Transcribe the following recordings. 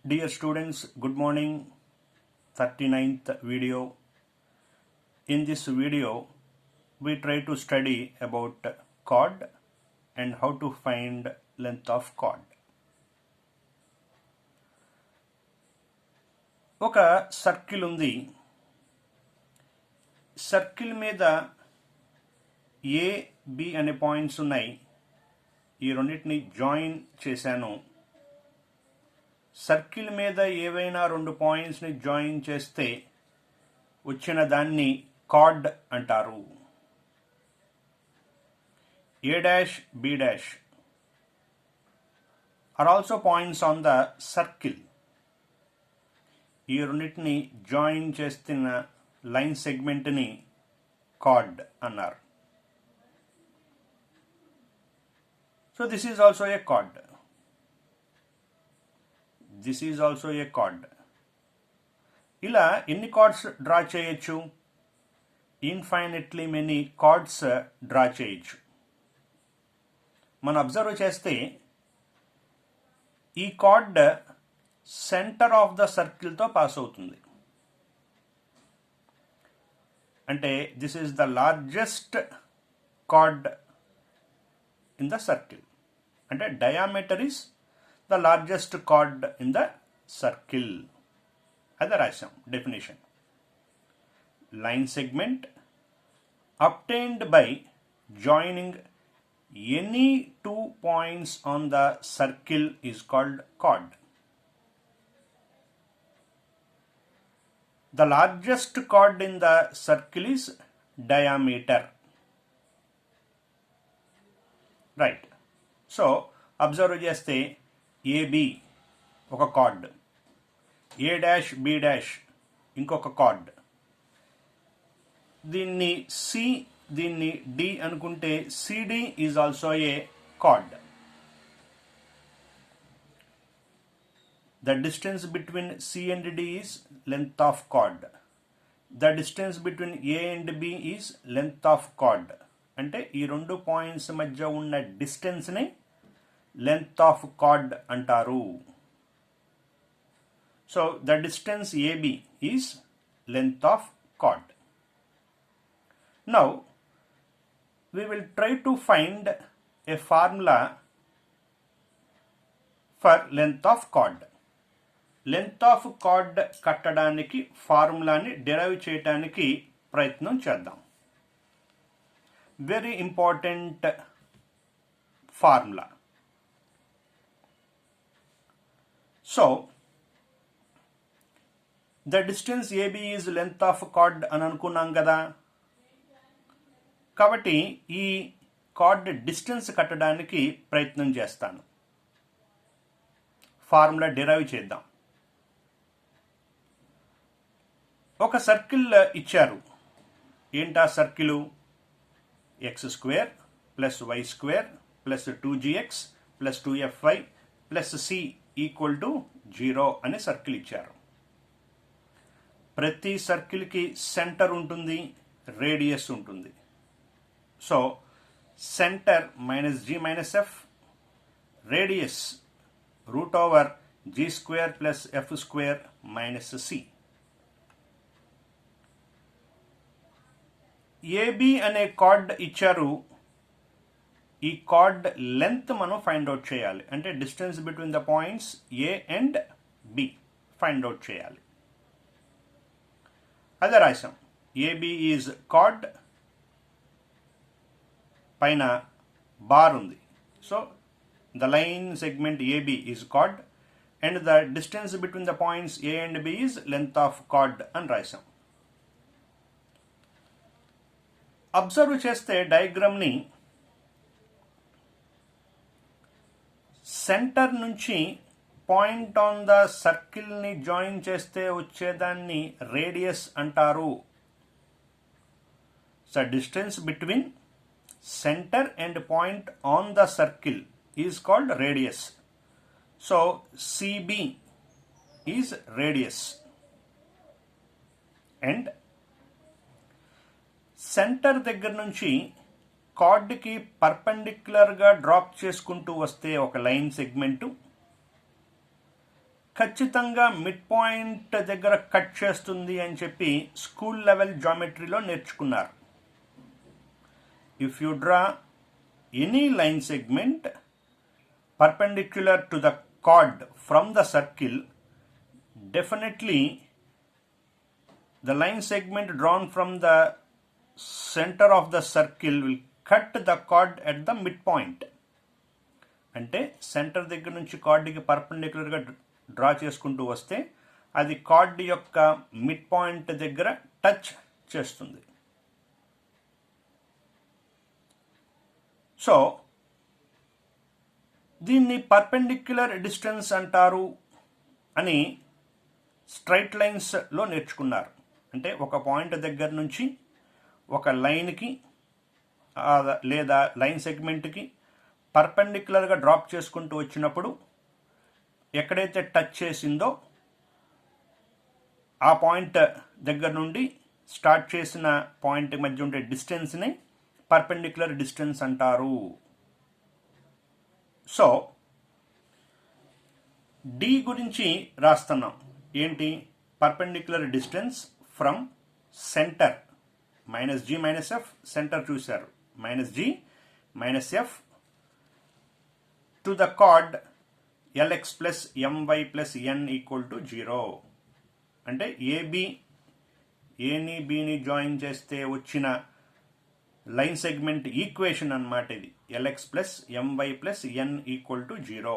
Dear students, good morning. 39th video. In this video, we try to study about chord and how to find length of chord. ఒక circle ఉంది. Circle మీద A B అనే points ఉన్నాయి. ఈ రెండింటిని join చేశాను. Circle మీద ఏవైనా రెండు పాయింట్స్ని జాయిన్ చేస్తే వచ్చిన దాన్ని కార్డ్ అంటారు. A dash B dash are also points on the circle. ఈ రెండింటిని జాయిన్ చేస్తున్న లైన్ సెగ్మెంట్ని కార్డ్ అన్నారు. So this is also a chord. This is also a chord. ఇలా ఎన్ని కార్డ్స్ డ్రా చేయొచ్చు? ఇన్ఫైనెట్లీ మెనీ కార్డ్స్ డ్రా చేయొచ్చు. మనం అబ్జర్వ్ చేస్తే ఈ కార్డ్ సెంటర్ ఆఫ్ ద సర్కిల్తో పాస్ అవుతుంది. అంటే this is the largest chord in the circle. అంటే diameter is the largest chord in the circle. Other రాశాం definition. Line segment obtained by joining any two points on the circle is called chord. The largest chord in the circle is diameter. Right. So observe చేస్తే A B ఒక chord, A dash B dash ఇంకొక chord, దీన్ని C దీన్ని D అనుకుంటే CD is also a chord. The distance between C and D is length of chord. The distance between A and B is length of chord. అంటే ఈ రెండు points మధ్య ఉన్న డిస్టెన్స్ని length of chord అంటారు. So the distance AB is length of chord. Now we will try to find a formula for length of chord. Length of chord కట్టడానికి ఫార్ములాని derive చేయడానికి ప్రయత్నం చేద్దాం. Very important formula. So, the distance AB is length of chord అని అనుకున్నాం కదా. కాబట్టి ఈ card distance కట్టడానికి ప్రయత్నం చేస్తాను. ఫార్ములా డిరైవ్ చేద్దాం. ఒక సర్కిల్ ఇచ్చారు. ఏంటా circle? X square plus y square plus 2gx plus 2fy plus c equal to 0 అనే సర్కిల్ ఇచ్చారు. ప్రతి సర్కిల్కి సెంటర్ ఉంటుంది, రేడియస్ ఉంటుంది. So centre minus G minus f, radius root over g square plus f square minus c. AB అనే chord ఇచ్చారు. ఈ chord length మనం ఫైండ్ అవుట్ చేయాలి. అంటే distance between the points A and B find out చేయాలి. అదే రాసాం. AB is card, పైన బార్ ఉంది. So the line segment AB is chord and the distance between the points A and B is length of chord అని రాసాం. Observe చేస్తే డయాగ్రామ్ని centre నుంచి పాయింట్ ఆన్ ద సర్కిల్ని జాయిన్ చేస్తే వచ్చేదాన్ని రేడియస్ అంటారు. So distance between centre and point on the circle is called radius. So CB is radius. And centre దగ్గర నుంచి కార్డ్కి పర్పెండిక్యులర్గా డ్రాప్ చేసుకుంటూ వస్తే ఒక లైన్ సెగ్మెంటు, ఖచ్చితంగా మిడ్ పాయింట్ దగ్గర కట్ చేస్తుంది అని చెప్పి స్కూల్ లెవెల్ జామెట్రీలో నేర్చుకున్నారు. If you draw any line segment perpendicular to the chord from the circle, definitely the line segment drawn from the center of the circle will cut the chord at the midpoint. అంటే centre దగ్గర నుంచి కార్డ్కి పర్పెండిక్యులర్గా draw చేసుకుంటూ వస్తే అది card యొక్క mid point దగ్గర touch చేస్తుంది. సో దీన్ని పర్పెండిక్యులర్ డిస్టెన్స్ అంటారు అని స్ట్రైట్ లైన్స్లో నేర్చుకున్నారు. అంటే ఒక పాయింట్ దగ్గర నుంచి ఒక లైన్కి లేదా లైన్ సెగ్మెంట్కి పర్పెండిక్యులర్గా డ్రాప్ చేసుకుంటూ వచ్చినప్పుడు ఎక్కడైతే టచ్ చేసిందో ఆ పాయింట్ దగ్గర నుండి స్టార్ట్ చేసిన పాయింట్ మధ్య ఉండే డిస్టెన్స్ని పర్పెండిక్యులర్ డిస్టెన్స్ అంటారు. సో డి గురించి రాస్తున్నాం. ఏంటి? Perpendicular distance from centre minus G minus F, centre చూశారు, minus G minus F to the chord LX plus MY plus N equal to 0. అంటే ఏని బిని జాయిన్ చేస్తే వచ్చిన లైన్ సెగ్మెంట్ ఈక్వేషన్ అన్నమాట ఇది. LX plus MY plus N equal to 0.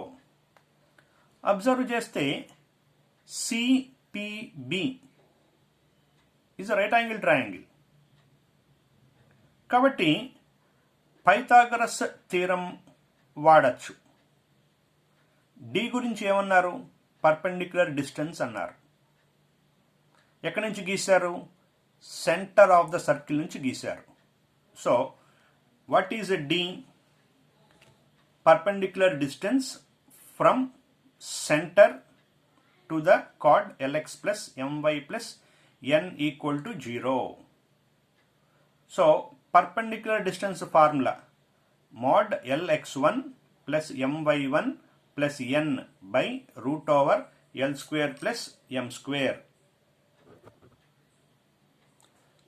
Observe చేస్తే CPB is a right angle triangle. కాబట్టి Pythagoras theorem వాడచ్చు. D గురించి ఏమన్నారు? పర్పెండిక్యులర్ డిస్టెన్స్ అన్నారు. ఎక్కడి నుంచి గీశారు? సెంటర్ ఆఫ్ ద సర్కిల్ నుంచి గీశారు. So what is a D? Perpendicular distance from centre to the chord LX plus MY plus N equal to 0. So perpendicular distance formula mod lx1 plus my1 plus n by root over l square plus m square,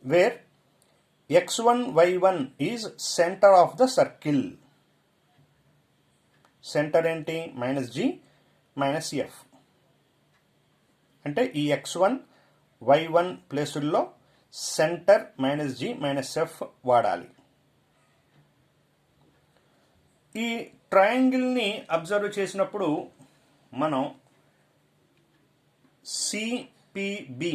where x1 y1 is center of the circle. Center ఏంటి? Minus G minus f. అంటే ఈ x1 y1 ప్లేసుల్లో centre minus G minus f వాడాలి. ఈ ట్రయాంగిల్ని observe చేసినప్పుడు మనం CPB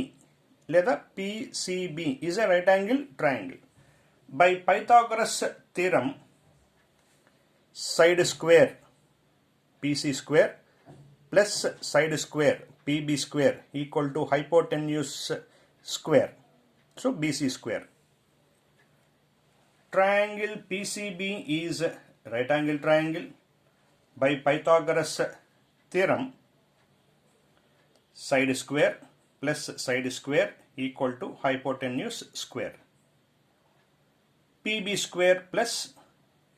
లేదా PCB is a right angle triangle. By Pythagoras theorem side square PC square plus side square PB square equal to hypotenuse square, so BC square. Triangle PCB is right angle triangle. By Pythagoras theorem, side square plus side square equal to hypotenuse square. PB square plus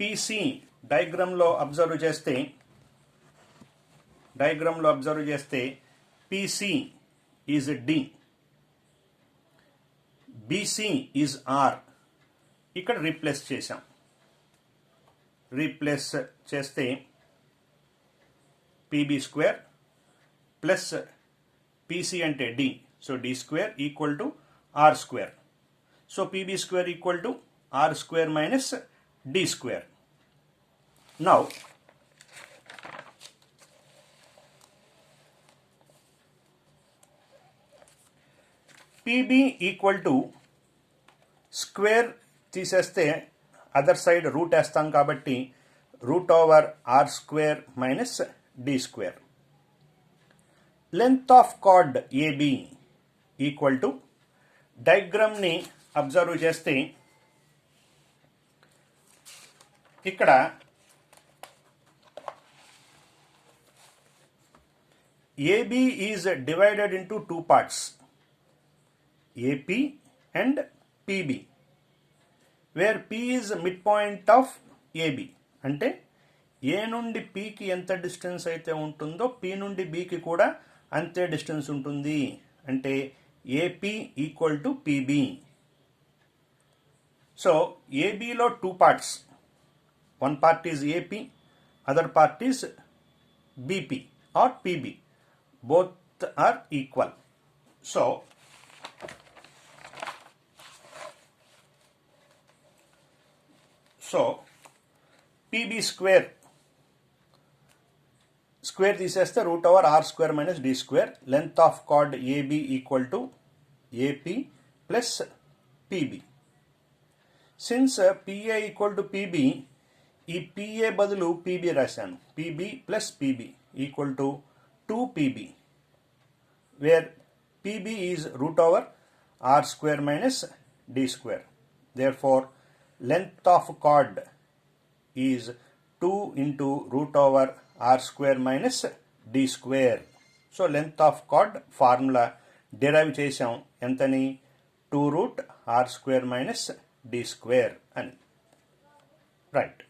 PC diagram lo observe చేస్తే PC is D, BC is R. ఇక్కడ replace చేసాం. Replace చేస్తే PB square plus PC అంటే D, so D square equal to R square. So PB square equal to R square minus D square. Now PB equal to square తీసేస్తే other side root వేస్తాం కాబట్టి root over R square minus D square. Length of chord AB equal to డయాగ్రామ్ని observe చేస్తే ఇక్కడ AB is divided into 2 parts, AP and PB, where P is mid point of AB. అంటే A నుండి పీకి ఎంత distance అయితే ఉంటుందో P నుండి బీకి కూడా అంతే డిస్టెన్స్ ఉంటుంది. అంటే AP equal to PB. So ఏబీలో 2 parts. One part is AP, other part is BP or PB. Both are equal. So PB square తీసేస్తే √r² minus d square. Length of chord AB equal to AP plus PB. Since PA equal to PB, ఈ PA బదులు PB రాశాను. PB plus PB equal to 2PB, where PB is √r² minus d square. Therefore, length of chord is 2 into √r² minus d square. So length of chord formula derive చేసాం. ఎంతని? 2 √r² minus d square అని. Right.